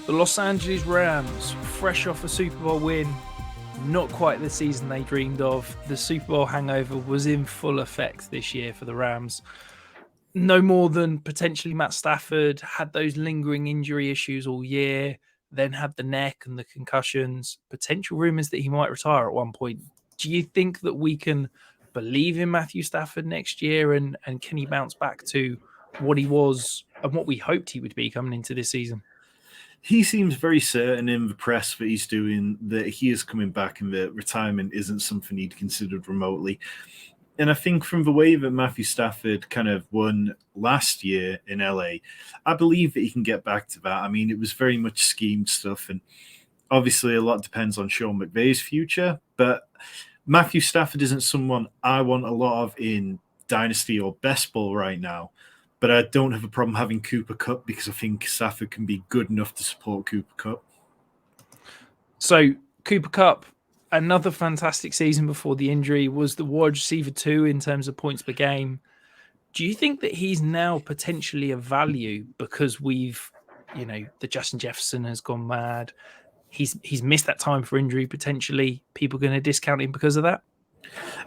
The Los Angeles Rams, fresh off a Super Bowl win, not quite the season they dreamed of. The Super Bowl hangover was in full effect this year for the Rams. No more than potentially Matt Stafford had those lingering injury issues all year, then had the neck and the concussions, potential rumors that he might retire at one point. Do you think that we can believe in Matthew Stafford next year and can he bounce back to what he was and what we hoped he would be coming into this season? He seems very certain in the press that he's doing that he is coming back and that retirement isn't something he'd considered remotely. And I think from the way that Matthew Stafford kind of won last year in LA, I believe that he can get back to that. I mean, it was very much schemed stuff. And obviously, a lot depends on Sean McVay's future. But Matthew Stafford isn't someone I want a lot of in Dynasty or Best Ball right now. But I don't have a problem having Cooper Kupp because I think Stafford can be good enough to support Cooper Kupp. So Cooper Kupp, another fantastic season before the injury, was the wide receiver 2 in terms of points per game. Do you think that he's now potentially a value because the Justin Jefferson has gone mad? He's missed that time for injury potentially. People going to discount him because of that?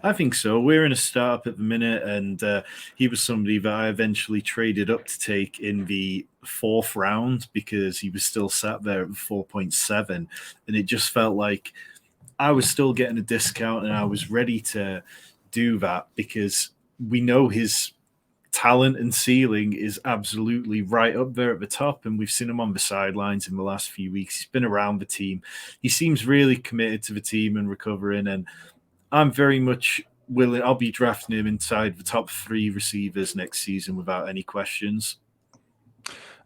I think so. We're in a startup at the minute, and he was somebody that I eventually traded up to take in the fourth round because he was still sat there at 4.7, and it just felt like I was still getting a discount, and I was ready to do that because we know his talent and ceiling is absolutely right up there at the top, and we've seen him on the sidelines in the last few weeks. He's been around the team. He seems really committed to the team and recovering, and I'm very much willing. I'll be drafting him inside the top 3 receivers next season without any questions.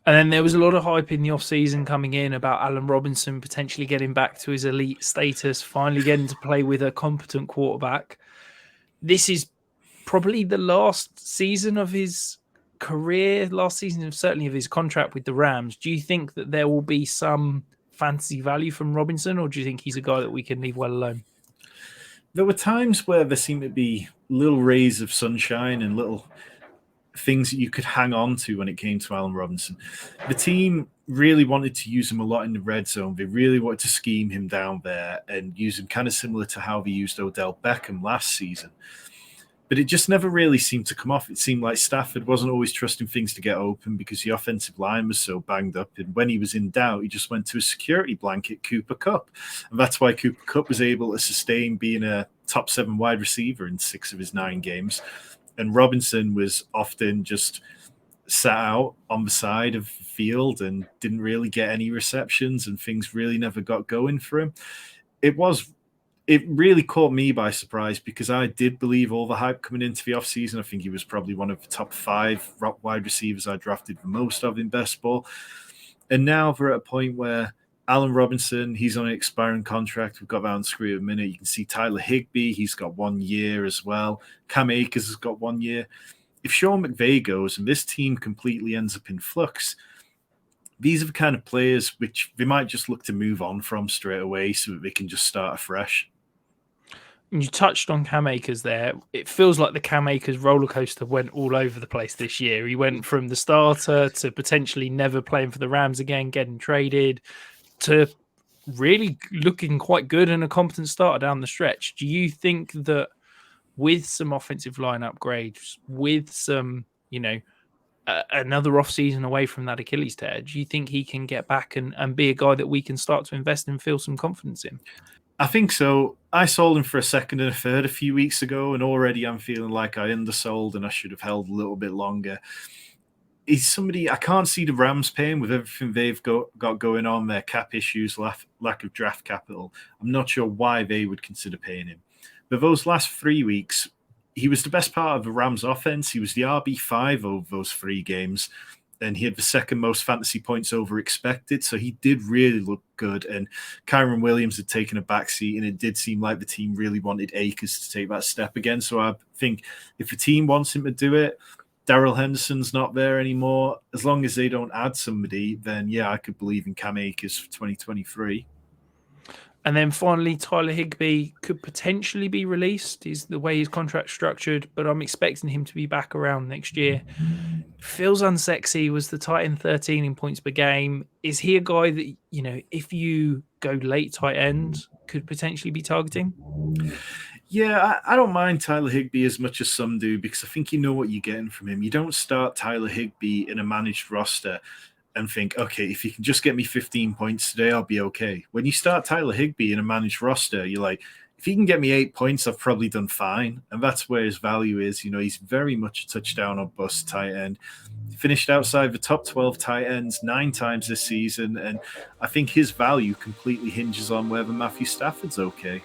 And then there was a lot of hype in the offseason coming in about Allen Robinson potentially getting back to his elite status, finally getting to play with a competent quarterback. This is probably the last season of his career, last season of certainly of his contract with the Rams. Do you think that there will be some fantasy value from Robinson, or do you think he's a guy that we can leave well alone? There were times where there seemed to be little rays of sunshine and little things that you could hang on to when it came to Allen Robinson. The team really wanted to use him a lot in the red zone. They really wanted to scheme him down there and use him kind of similar to how they used Odell Beckham last season. But it just never really seemed to come off. It seemed like Stafford wasn't always trusting things to get open because the offensive line was so banged up. And when he was in doubt, he just went to a security blanket, Cooper Kupp. And that's why Cooper Kupp was able to sustain being a top 7 wide receiver in 6 of his 9 games. And Robinson was often just sat out on the side of the field and didn't really get any receptions, and things really never got going for him. It really caught me by surprise because I did believe all the hype coming into the offseason. I think he was probably one of the top 5 wide receivers I drafted the most of in best ball. And now we're at a point where Allen Robinson, he's on an expiring contract. We've got that on screen in a minute. You can see Tyler Higbee, he's got 1 year as well. Cam Akers has got 1 year. If Sean McVay goes and this team completely ends up in flux, these are the kind of players which they might just look to move on from straight away so that they can just start afresh. You touched on Cam Akers there. It feels like the Cam Akers roller coaster went all over the place this year. He went from the starter to potentially never playing for the Rams again, getting traded, to really looking quite good and a competent starter down the stretch. Do you think that with some offensive line upgrades, with some, another offseason away from that Achilles tear, do you think he can get back and be a guy that we can start to invest and feel some confidence in? I think so. I sold him for a second and a third a few weeks ago, and already I'm feeling like I undersold and I should have held a little bit longer. He's somebody I can't see the Rams paying with everything they've got going on, their cap issues, lack of draft capital. I'm not sure why they would consider paying him. But those last 3 weeks, he was the best part of the Rams offense. He was the RB5 over those 3 games. And he had the second most fantasy points over expected. So he did really look good. And Kyron Williams had taken a backseat, and it did seem like the team really wanted Akers to take that step again. So I think if the team wants him to do it, Darrell Henderson's not there anymore. As long as they don't add somebody, then yeah, I could believe in Cam Akers for 2023. And then finally, Tyler Higbee could potentially be released, is the way his contract's structured, but I'm expecting him to be back around next year. Feels unsexy, was the tight end 13 in points per game. Is he a guy that, if you go late tight end, could potentially be targeting? Yeah, I don't mind Tyler Higbee as much as some do because I think you know what you're getting from him. You don't start Tyler Higbee in a managed roster and think, okay, if you can just get me 15 points today, I'll be okay. When you start Tyler Higbee in a managed roster, you're like, if he can get me 8 points, I've probably done fine. And that's where his value is. He's very much a touchdown or bust tight end. He finished outside the top 12 tight ends 9 times this season. And I think his value completely hinges on whether Matthew Stafford's okay.